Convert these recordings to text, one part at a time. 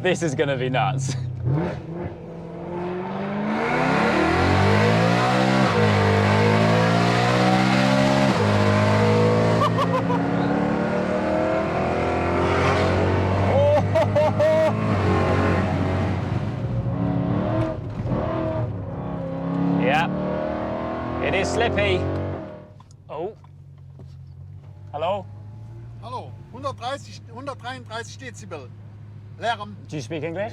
This is gonna be nuts. Yeah, it is slippy. Oh, hello? Hallo, 133 Dezibel. Lärm. Do you speak English?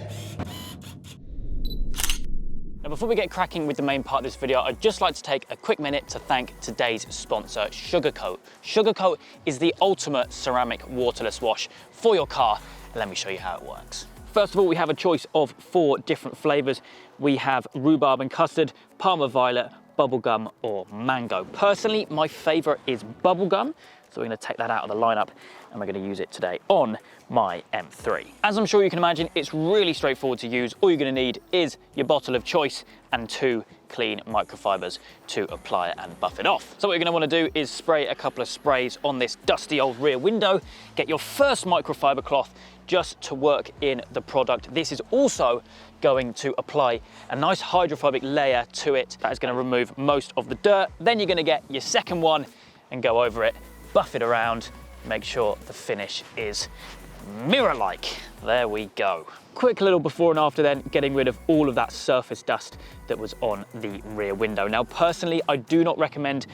Now, before we get cracking with the main part of this video, I'd just like to take a quick minute to thank today's sponsor, Sugarcoat. Sugarcoat is the ultimate ceramic waterless wash for your car. Let me show you how it works. First of all, we have a choice of 4 different flavors. We have rhubarb and custard, Parma violet, bubblegum, or mango. Personally, my favorite is bubblegum. So we're gonna take that out of the lineup and we're gonna use it today on my M3. As I'm sure you can imagine, it's really straightforward to use. All you're gonna need is your bottle of choice and 2 clean microfibers to apply it and buff it off. So what you're gonna wanna do is spray a couple of sprays on this dusty old rear window, get your first microfiber cloth just to work in the product. This is also going to apply a nice hydrophobic layer to it. That is gonna remove most of the dirt. Then you're gonna get your second one and go over it, buff it around, make sure the finish is mirror-like. There we go. Quick little before and after then, getting rid of all of that surface dust that was on the rear window. Now, personally, I do not recommend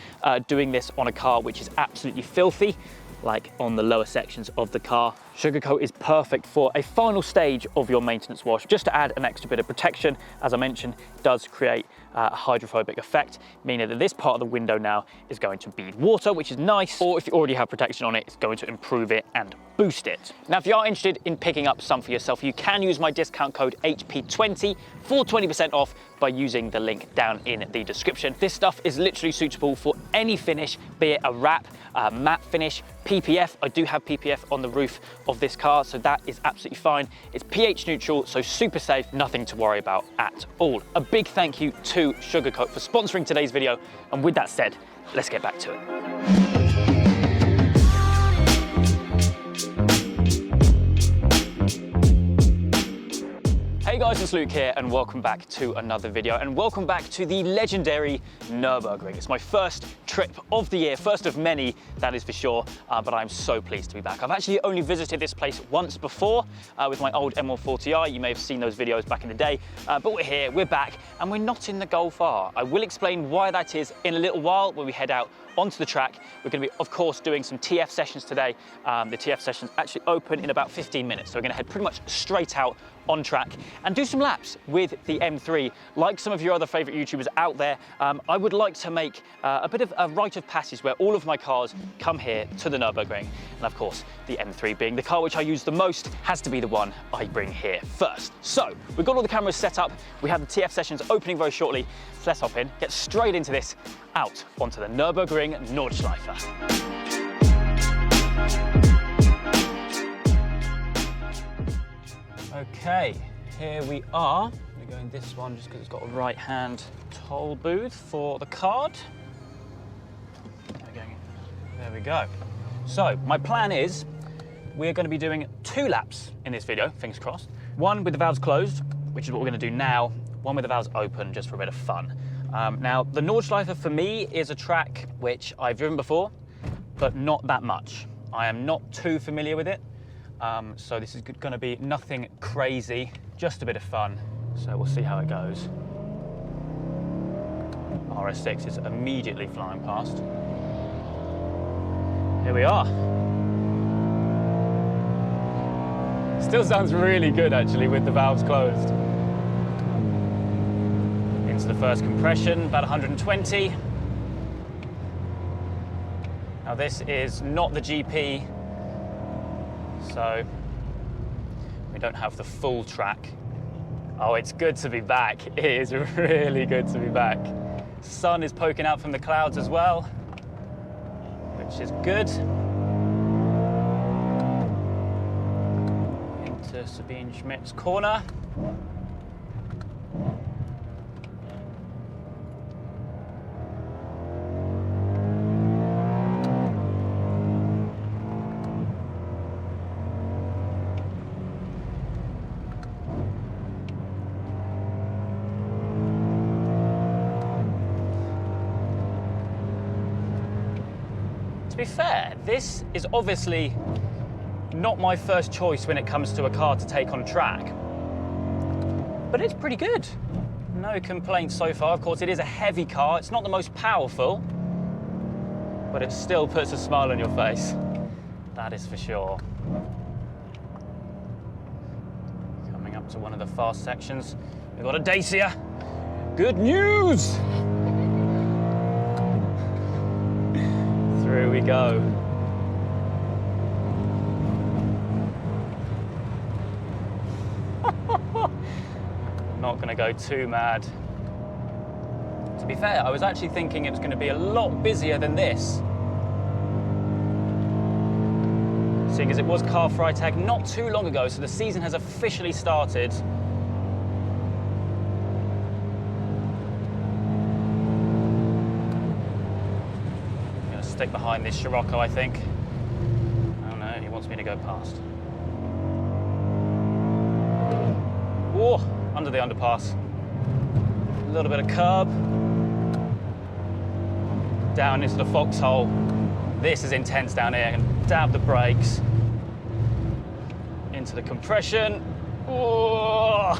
doing this on a car which is absolutely filthy, like on the lower sections of the car. Sugarcoat is perfect for a final stage of your maintenance wash, just to add an extra bit of protection. As I mentioned, it does create a hydrophobic effect, meaning that this part of the window now is going to bead water, which is nice, or if you already have protection on it, it's going to improve it and boost it. Now, if you are interested in picking up some for yourself, you can use my discount code HP20 for 20% off by using the link down in the description. This stuff is literally suitable for any finish, be it a wrap, matte finish, PPF. I do have PPF on the roof of this car, so that is absolutely fine. It's pH neutral, so super safe, nothing to worry about at all. A big thank you to Sugarcoat for sponsoring today's video. And with that said, let's get back to it. Hey guys, it's Luke here and welcome back to another video and welcome back to the legendary Nürburgring. It's my first trip of the year, first of many, that is for sure, but I'm so pleased to be back. I've actually only visited this place once before with my old M140i. You may have seen those videos back in the day, but we're here, we're back, and we're not in the Golf R. I will explain why that is in a little while when we head out onto the track. We're going to be, of course, doing some TF sessions today. The TF sessions actually open in about 15 minutes, so we're going to head pretty much straight out on track and do some laps with the M3. Like some of your other favorite YouTubers out there, I would like to make a bit of a rite of passage where all of my cars come here to the Nürburgring. And of course, the M3 being the car which I use the most, has to be the one I bring here first. So we've got all the cameras set up. We have the TF sessions opening very shortly. So let's hop in, get straight into this, out onto the Nürburgring Nordschleife. Okay, here we are. We're going this one just because it's got a right-hand toll booth for the card. There we go. So my plan is we're going to be doing 2 laps in this video, fingers crossed. One with the valves closed, which is what we're going to do now. One with the valves open, just for a bit of fun. Now, the Nordschleife for me is a track which I've driven before, but not that much. I am not too familiar with it. So this is going to be nothing crazy, just a bit of fun. So we'll see how it goes. RS6 is immediately flying past. Here we are. Still sounds really good actually with the valves closed. Into the first compression, about 120. Now this is not the GP, so we don't have the full track. Oh, it's good to be back. It is really good to be back. Sun is poking out from the clouds as well, which is good. Into Sabine Schmidt's corner. be fair, this is obviously not my first choice when it comes to a car to take on track, but it's pretty good. No complaints so far. Of course, it is a heavy car. It's not the most powerful, but it still puts a smile on your face. That is for sure. Coming up to one of the fast sections, we've got a Dacia. Good news! Through we go. Not going to go too mad. To be fair, I was actually thinking it was going to be a lot busier than this. Seeing as it was Car Freitag not too long ago, so the season has officially started. I'm going to stick behind this Scirocco, I think. Oh no, he wants me to go past. Whoa! Under the underpass. A little bit of curb. Down into the foxhole. This is intense down here. And dab the brakes. Into the compression. Whoa.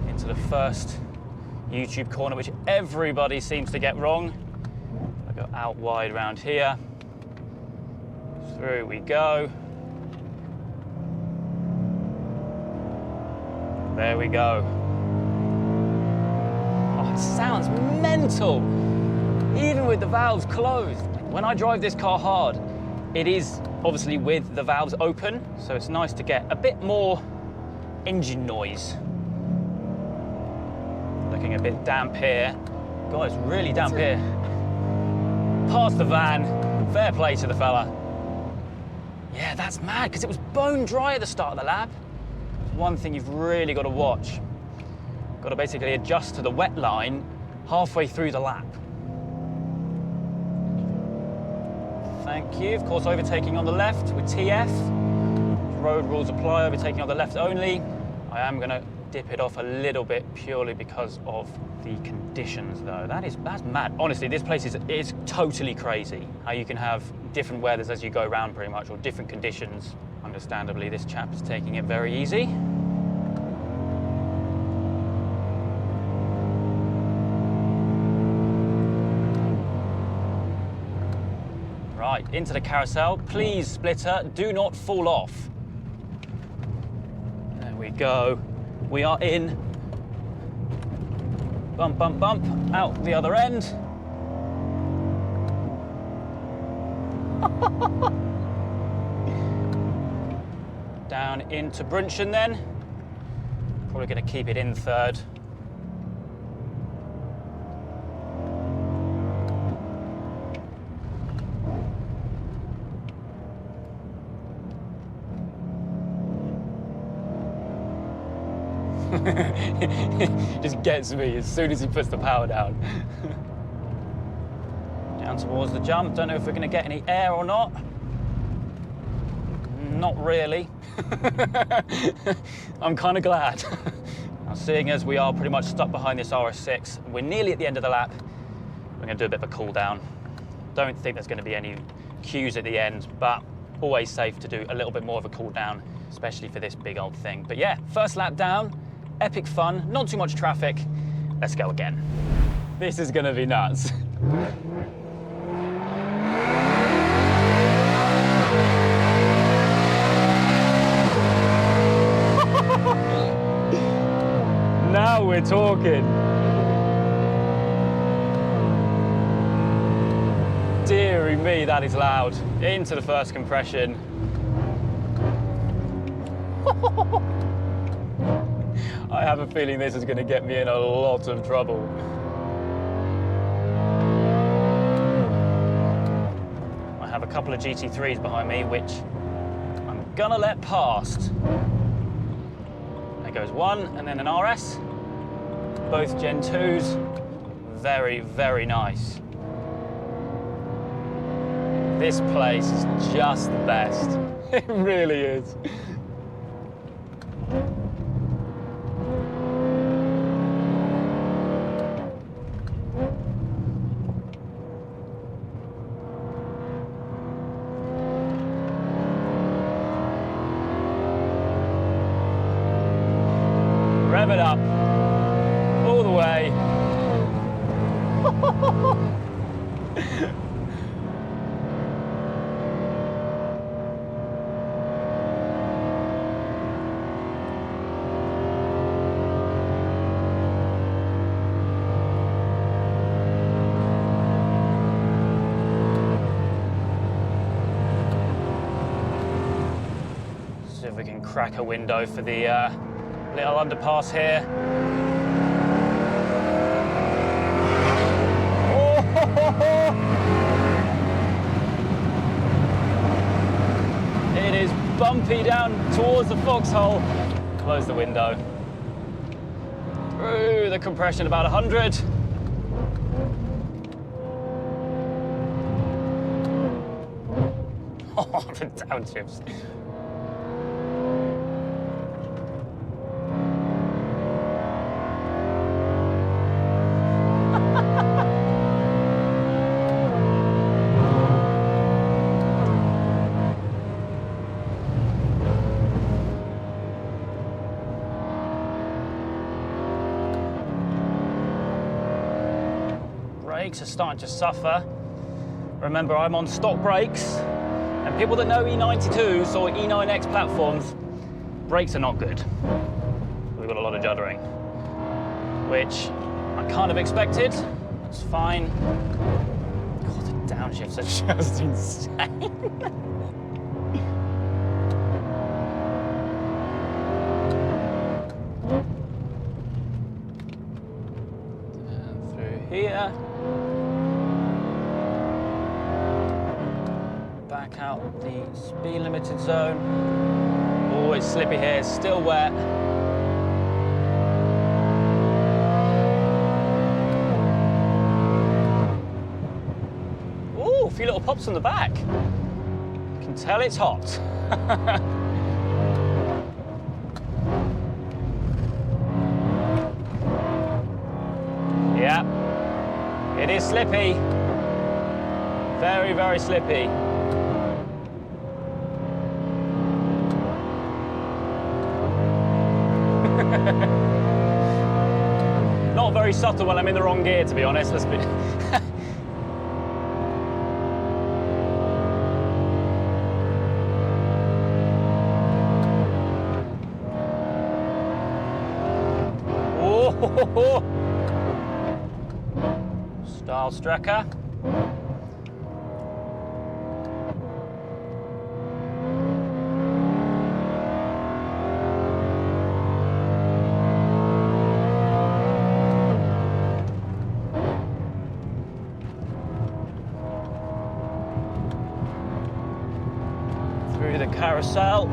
Into the first YouTube corner, which everybody seems to get wrong. I go out wide round here. Through we go. There we go. Oh, it sounds mental, even with the valves closed. When I drive this car hard, it is obviously with the valves open, so it's nice to get a bit more engine noise. Looking a bit damp here. God, it's really damp here. Past the van, fair play to the fella. Yeah, that's mad, because it was bone dry at the start of the lap. One thing you've really got to watch. Got to basically adjust to the wet line halfway through the lap. Thank you. Of course, overtaking on the left with TF. Road rules apply, overtaking on the left only. I am going to dip it off a little bit purely because of the conditions though. That's mad. Honestly, this place is totally crazy. How you can have different weathers as you go around pretty much, or different conditions. Understandably, this chap is taking it very easy. Right, into the carousel. Please, splitter, do not fall off. There we go. We are in. Bump, bump, bump. Out the other end. Down into Brunchen then. Probably going to keep it in third. Just gets me as soon as he puts the power down. Down towards the jump. Don't know if we're going to get any air or not. Not really. I'm kind of glad. Now, seeing as we are pretty much stuck behind this RS6, we're nearly at the end of the lap. We're going to do a bit of a cool down. Don't think there's going to be any queues at the end, but always safe to do a little bit more of a cool down, especially for this big old thing. But yeah, first lap down, epic fun, not too much traffic. Let's go again. This is going to be nuts. Now we're talking. Deary me, that is loud. Into the first compression. I have a feeling this is going to get me in a lot of trouble. I have a couple of GT3s behind me, which I'm gonna let past. There goes one, and then an RS. Both Gen 2s. Very, very nice. This place is just the best. It really is. Rev it up. All the way. See if we can crack a window for the little underpass here. It is bumpy down towards the foxhole. Close the window. Through the compression, about 100. Oh, the downshifts. Brakes are starting to suffer. Remember, I'm on stock brakes, and people that know E92s or E9X platforms, brakes are not good. We've got a lot of juddering, which I kind of expected. It's fine. God, the downshifts are just insane. And through here. Back out the speed limited zone. Oh, it's slippy here, it's still wet. Ooh, a few little pops on the back. You can tell it's hot. Yeah, it is slippy. Very, very slippy. Not very subtle when I'm in the wrong gear, to be honest. Let's be. Oh, style Strecker. Through the carousel.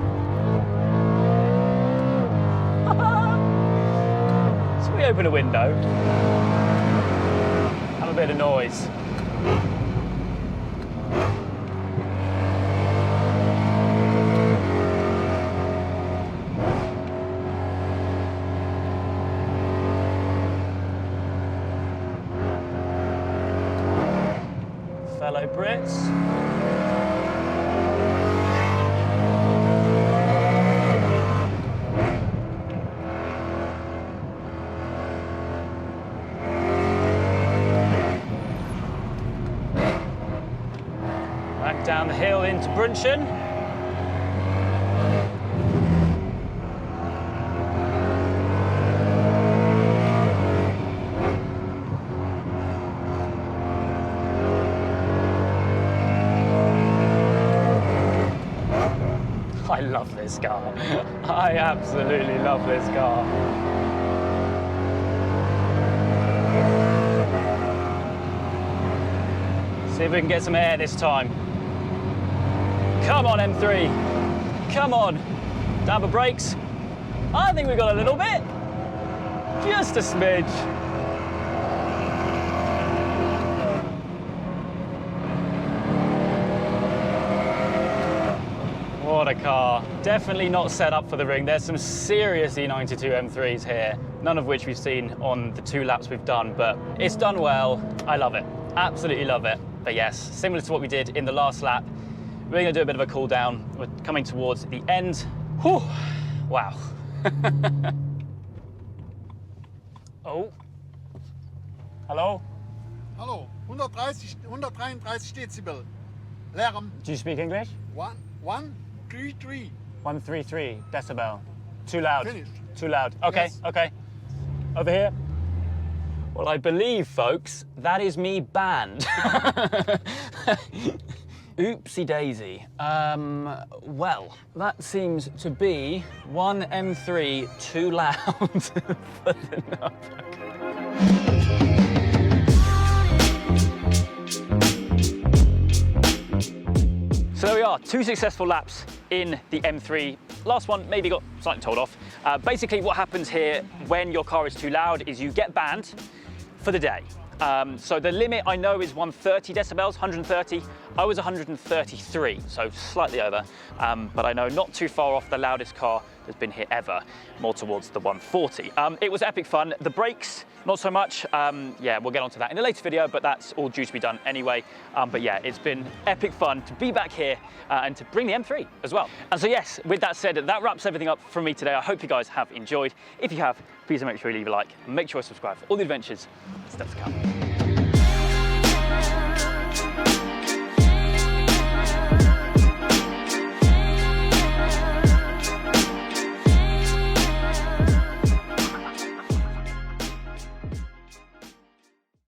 So we open a window, have a bit of noise. Fellow Brits. Back down the hill into Brunchen. I love this car. I absolutely love this car. See if we can get some air this time. Come on, M3. Come on. Down the brakes. I think we got a little bit. Just a smidge. What a car. Definitely not set up for the ring. There's some serious E92 M3s here, none of which we've seen on the 2 laps we've done, but it's done well. I love it. Absolutely love it. But yes, similar to what we did in the last lap, we're going to do a bit of a cool down. We're coming towards the end. Whew. Wow. Oh. Hello? Hallo, 133 Dezibel. Lärm. Do you speak English? 133. 133 decibel. Too loud. Finished. Too loud. Okay, Yes. okay. Over here. Well, I believe, folks, that is me banned. Oopsie daisy. Well, that seems to be one M3 too loud for the Nurburgring. So there we are, 2 successful laps in the M3. Last one maybe got slightly told off. Basically what happens here when your car is too loud is you get banned for the day. So the limit I know is 130 decibels, 130. I was 133, so slightly over. But I know not too far off the loudest car that's been here ever, more towards the 140. It was epic fun. The brakes, not so much. Yeah, we'll get onto that in a later video, but that's all due to be done anyway. But yeah, it's been epic fun to be back here and to bring the M3 as well. And so yes, with that said, that wraps everything up from me today. I hope you guys have enjoyed. If you have, please make sure you leave a like and make sure you subscribe for all the adventures still to come.